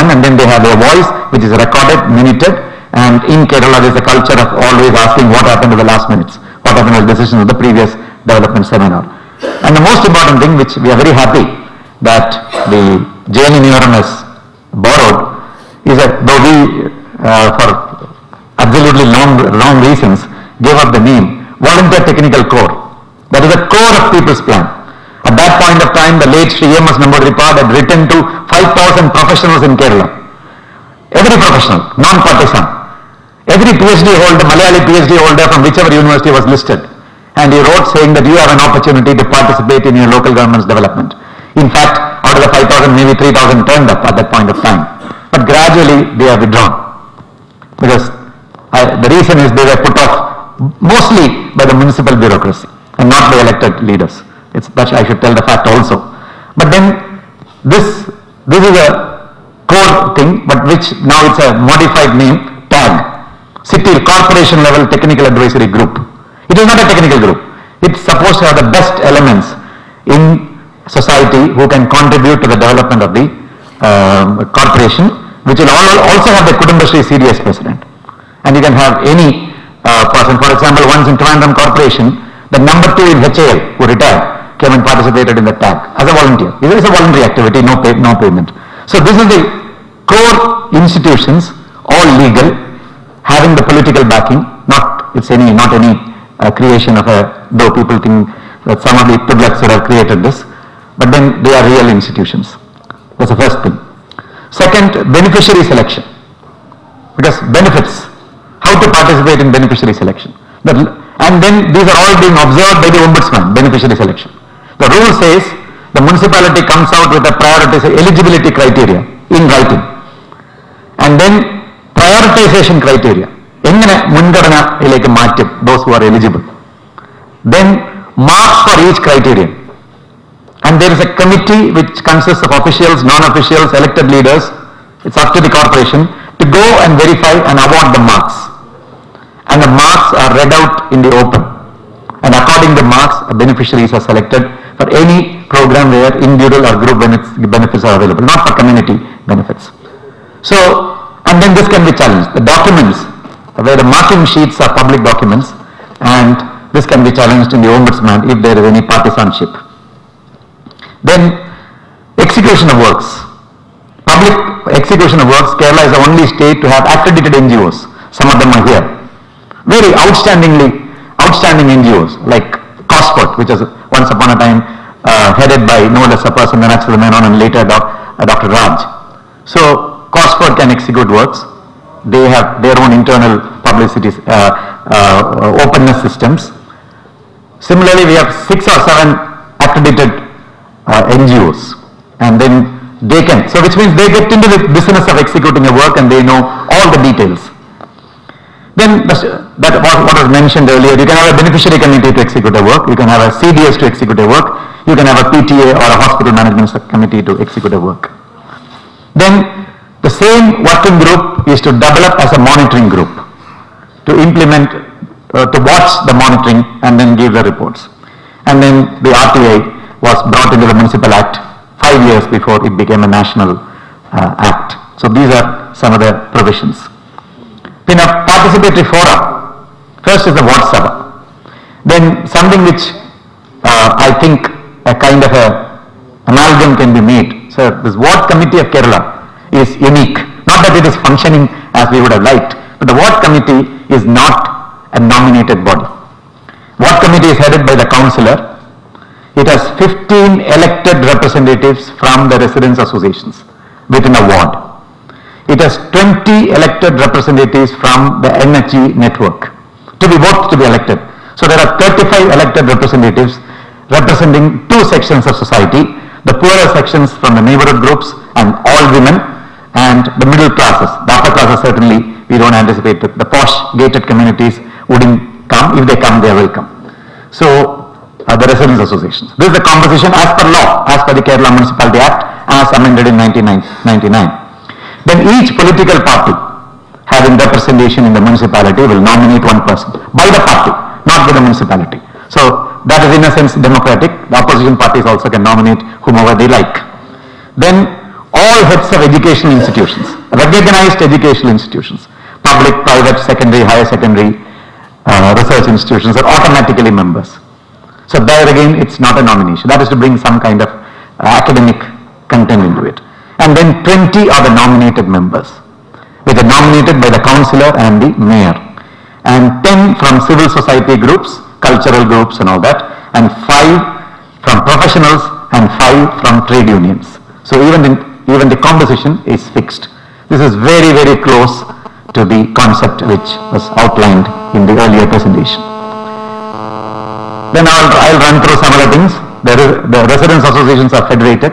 happen, and then they have their voice, which is recorded, minuted, and in Kerala there is a culture of always asking what happened to the last minutes, what happened to the decision of the previous development seminar. And the most important thing, which we are very happy that the JNU Neoram has borrowed, is that though we, for absolutely wrong reasons, gave up the name Volunteer Technical Corps. That is the core of People's Plan. At that point of time, the late Sri M.S. Namboodiripad had written to 5,000 professionals in Kerala. Every professional, non-partisan. Every PhD holder, Malayali PhD holder from whichever university was listed. And he wrote saying that you have an opportunity to participate in your local government's development. In fact, out of the 5,000, maybe 3,000 turned up at that point of time. But gradually they are withdrawn. Because the reason is they were put off mostly by the municipal bureaucracy and not by elected leaders. That I should tell the fact also. But then this is a core thing, but which now it's a modified name, TAG, City Corporation Level Technical Advisory Group. It is not a technical group. It's supposed to have the best elements in society who can contribute to the development of the corporation, which will also have the Kudumbashree CDS president. And you can have any person. For example, once in Trivandrum Corporation, the number 2 in HAL who retired came and participated in the TAG as a volunteer. It is a voluntary activity, no payment. So this is the core institutions, all legal, having the political backing, not any creation of though people think that some of the tughlaqs would have created this, but then they are real institutions. That's the first thing. Second, beneficiary selection. Because benefits, how to participate in beneficiary selection. And then these are all being observed by the Ombudsman, beneficiary selection. The rule says the municipality comes out with a eligibility criteria in writing. And then prioritization criteria. Those who are eligible. Then marks for each criterion. And there is a committee which consists of officials, non-officials, elected leaders. It's up to the corporation to go and verify and award the marks. And the marks are read out in the open. And according to marks, beneficiaries are selected for any program where individual or group benefits are available, not for community benefits. So, and then this can be challenged. The documents, where the marking sheets are public documents, and this can be challenged in the Ombudsman if there is any partisanship. Then, execution of works. Public execution of works, Kerala is the only state to have accredited NGOs. Some of them are here. Very outstanding NGOs like COSPOT, which was once upon a time headed by no less a person than Achal Menon and later Dr. Raj. So COSPOT can execute works. They have their own internal publicity openness systems. Similarly, we have 6 or 7 accredited NGOs, and then they can, so which means they get into the business of executing a work and they know all the details. Then that what was mentioned earlier, you can have a beneficiary committee to execute a work, you can have a CDS to execute a work, you can have a PTA or a hospital management committee to execute a work. Then the same working group is to develop as a monitoring group, to implement, to watch the monitoring and then give the reports. And then the RTI was brought into the Municipal Act 5 years before it became a national act. So these are some of the provisions. Then a participatory forum. First is the Ward Sabha. Then something which I think a kind of a amalgam can be made. So this Ward Committee of Kerala is unique. Not that it is functioning as we would have liked, but the Ward Committee is not a nominated body. Ward Committee is headed by the councillor. It has 15 elected representatives from the residents' associations within a ward. It has 20 elected representatives from the NHE network to be elected. So there are 35 elected representatives representing 2 sections of society, the poorer sections from the neighborhood groups and all women, and the middle classes. The upper classes certainly we don't anticipate. The posh gated communities wouldn't come. If they come, they are welcome. So the residents' associations. This is the composition as per law, as per the Kerala Municipality Act, as amended in 1999. Then each political party having representation in the municipality will nominate one person by the party, not by the municipality. So that is in a sense democratic. The opposition parties also can nominate whomever they like. Then all heads of educational institutions, recognized educational institutions, public, private, secondary, higher secondary, research institutions are automatically members. So there again, it's not a nomination. That is to bring some kind of academic content into it. And then 20 are the nominated members, which are nominated by the councillor and the mayor. And 10 from civil society groups, cultural groups and all that, and 5 from professionals and 5 from trade unions. So even the composition is fixed. This is very, very close to the concept which was outlined in the earlier presentation. Then I'll run through some other things. The residents associations are federated.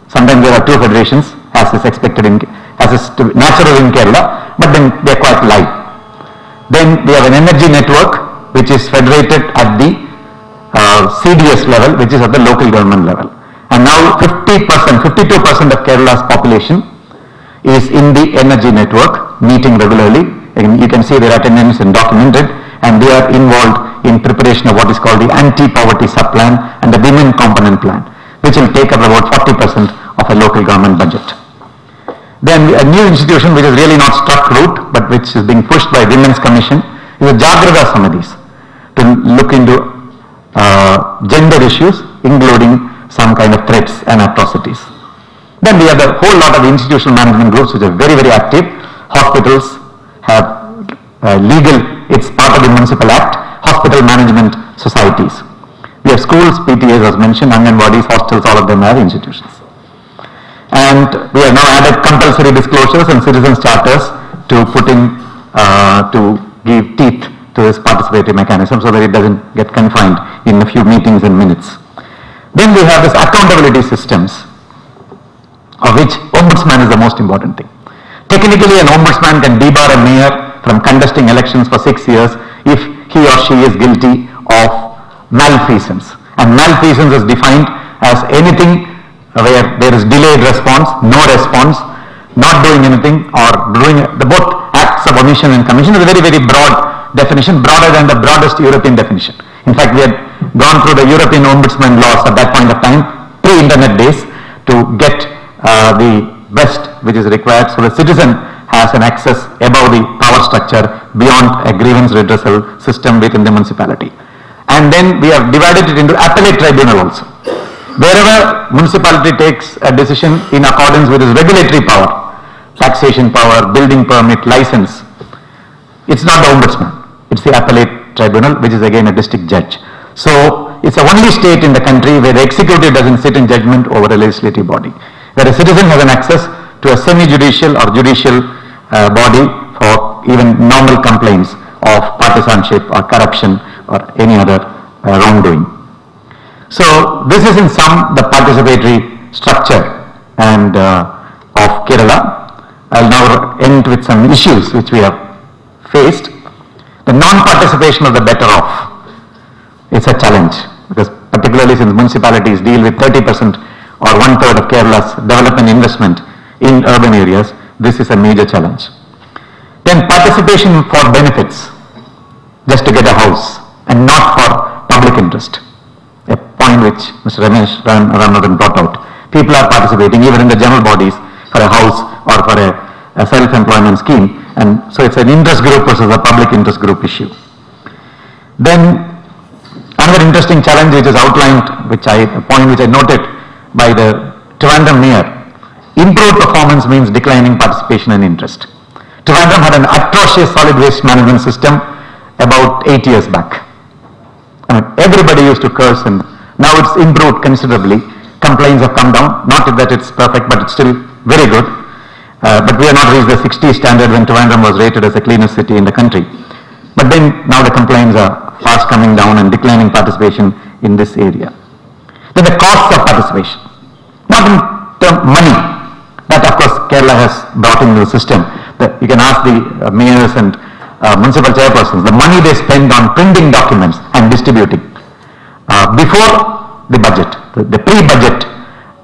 Sometimes there are 2 federations, as is expected as is natural in Kerala, but then they are quite live. Then we have an energy network which is federated at the CDS level, which is at the local government level. And now 52% of Kerala's population is in the energy network, meeting regularly. And you can see their attendance and documented, and they are involved in preparation of what is called the anti-poverty sub-plan and the women component plan, which will take up about 40% of a local government budget. Then a new institution which is really not struck root, but which is being pushed by Women's Commission, is the Jagrata Samadhis, to look into gender issues, including some kind of threats and atrocities. Then we have a whole lot of institutional management groups which are very, very active. Hospitals have legal, it's part of the Municipal Act, hospital management societies. We have schools, PTAs as mentioned, Anganwadis, hostels, all of them have institutions. And we have now added compulsory disclosures and citizens charters to put in, to give teeth to this participatory mechanism so that it doesn't get confined in a few meetings and minutes. Then we have this accountability systems, of which ombudsman is the most important thing. Technically, an ombudsman can debar a mayor from contesting elections for 6 years if he or she is guilty of malfeasance. And malfeasance is defined as anything where there is delayed response, no response, not doing anything, or doing the both acts of omission and commission is a very, very broad definition, broader than the broadest European definition. In fact, we had gone through the European ombudsman laws at that point of time, pre-internet days, to get the best which is required so the citizen has an access above the power structure beyond a grievance redressal system within the municipality. And then we have divided it into appellate tribunal also. Wherever municipality takes a decision in accordance with its regulatory power, taxation power, building permit, license, it's not the ombudsman, it's the appellate tribunal, which is again a district judge. So it's the only state in the country where the executive doesn't sit in judgment over a legislative body, where a citizen has an access to a semi-judicial or judicial body for even normal complaints of partisanship or corruption or any other wrongdoing. So this is in sum the participatory structure and of Kerala. I'll now end with some issues which we have faced. The non-participation of the better off is a challenge, because particularly since municipalities deal with 30% or 1/3 of Kerala's development investment in urban areas, this is a major challenge. Then participation for benefits, just to get a house, and not for public interest. A point which Mr. Ramesh Ramanathan brought out. People are participating even in the general bodies for a house or for a self-employment scheme, and so it's an interest group versus a public interest group issue. Then another interesting challenge which is outlined, a point which I noted by the Trivandrum mayor, improved performance means declining participation and interest. Trivandrum had an atrocious solid waste management system about 8 years back. Everybody used to curse, and now it's improved considerably. Complaints have come down, not that it's perfect, but it's still very good. But we have not reached the 60 standard when Trivandrum was rated as the cleanest city in the country. But then now the complaints are fast coming down and declining participation in this area. Then the costs of participation, not in terms of money, that of course Kerala has brought into the system. You can ask the mayors and municipal chairpersons, the money they spend on printing documents and distributing before the budget, the pre-budget.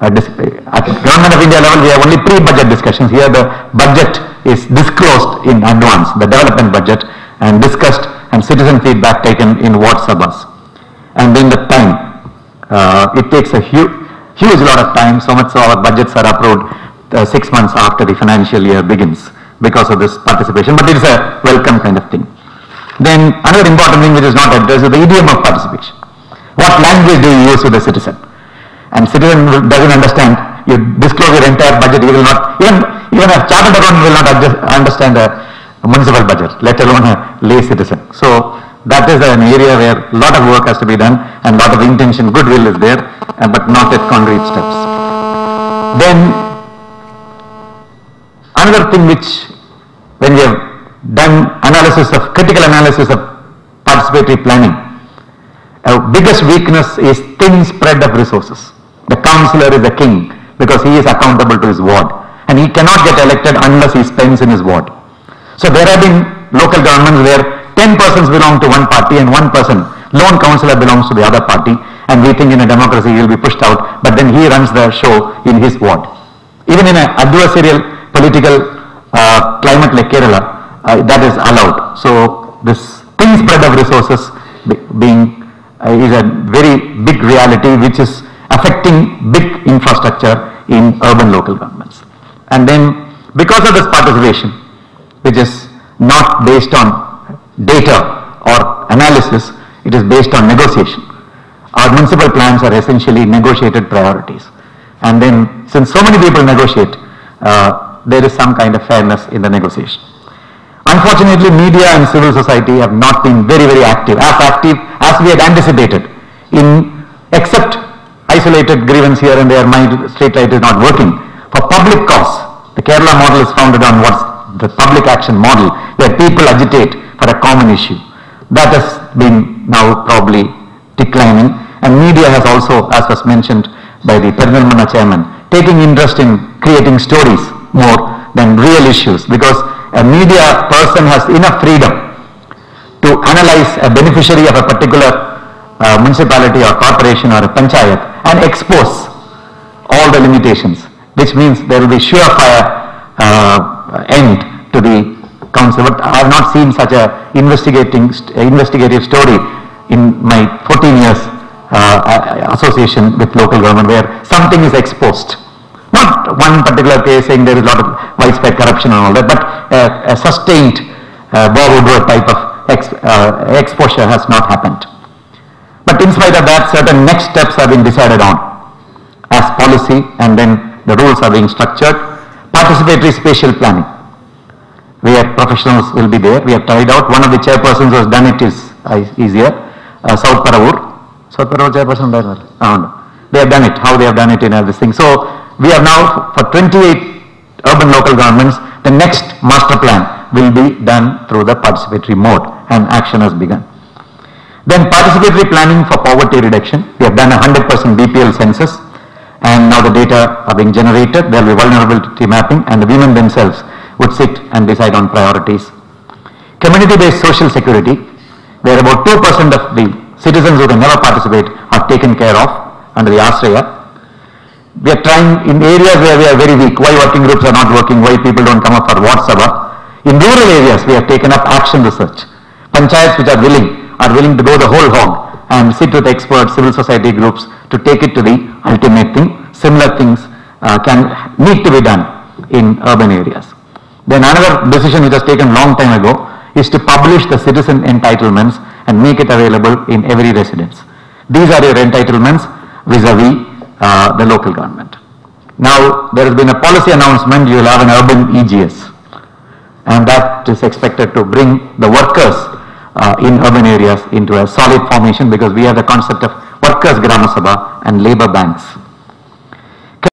At the Government of India level, we have only pre-budget discussions. Here the budget is disclosed in advance, the development budget, and discussed and citizen feedback taken in ward sabhas. And then the time, it takes a huge lot of time, so much so our budgets are approved 6 months after the financial year begins because of this participation, but it is a welcome kind of thing. Then another important thing which is not addressed is the idiom of participation. What language do you use with the citizen? And citizen doesn't understand. You disclose your entire budget, he will not, even a chartered accountant will not understand a municipal budget, let alone a lay citizen. So that is an area where a lot of work has to be done and a lot of intention, goodwill is there, but not yet concrete steps. Then another thing which, when we have done critical analysis of participatory planning, our biggest weakness is thin spread of resources. The councillor is the king because he is accountable to his ward and he cannot get elected unless he spends in his ward. So there have been local governments where 10 persons belong to one party and one person, lone councillor, belongs to the other party, and we think in a democracy he will be pushed out, but then he runs the show in his ward. Even in an adversarial political climate like Kerala, that is allowed. So this thin spread of resources being is a very big reality which is affecting big infrastructure in urban local governments. And then because of this participation, which is not based on data or analysis, it is based on negotiation. Our municipal plans are essentially negotiated priorities. And then since so many people negotiate, there is some kind of fairness in the negotiation. Unfortunately, media and civil society have not been very, very active as we had anticipated, except isolated grievance here and there. My street light is not working. For public cause, the Kerala model is founded on what's the public action model, where people agitate for a common issue. That has been now probably declining, and media has also, as was mentioned by the Perinalmanna chairman, taking interest in creating stories more than real issues, because a media person has enough freedom to analyze a beneficiary of a particular municipality or corporation or a panchayat and expose all the limitations, which means there will be surefire end to the council. But I have not seen such a investigative story in my 14 years association with local government, where something is exposed. Not one particular case saying there is a lot of widespread corruption and all that, but a sustained Bob Woodward type of exposure has not happened. But in spite of that, certain next steps have been decided on as policy, and then the rules are being structured. Participatory spatial planning, where professionals will be there. We have tried out. One of the chairpersons who has done it is here, South Paravur. South Paravur chairperson, they have done it, how they have done it in this thing. So we have now, for 28 urban local governments, the next master plan will be done through the participatory mode, and action has begun. Then participatory planning for poverty reduction. We have done a 100% BPL census, and now the data are being generated. There will be vulnerability mapping, and the women themselves would sit and decide on priorities. Community-based social security, where about 2% of the citizens who can never participate are taken care of under the Ashraya. We are trying in areas where we are very weak, why working groups are not working, why people don't come up for Ward Sabha. In rural areas, we have taken up action research. Panchayats which are willing to go the whole hog and sit with experts, civil society groups to take it to the ultimate thing. Similar things need to be done in urban areas. Then another decision which was taken long time ago is to publish the citizen entitlements and make it available in every residence. These are your entitlements vis-a-vis the local government. Now there has been a policy announcement, you will have an urban EGS, and that is expected to bring the workers in urban areas into a solid formation, because we have the concept of workers Grama Sabha and labor banks.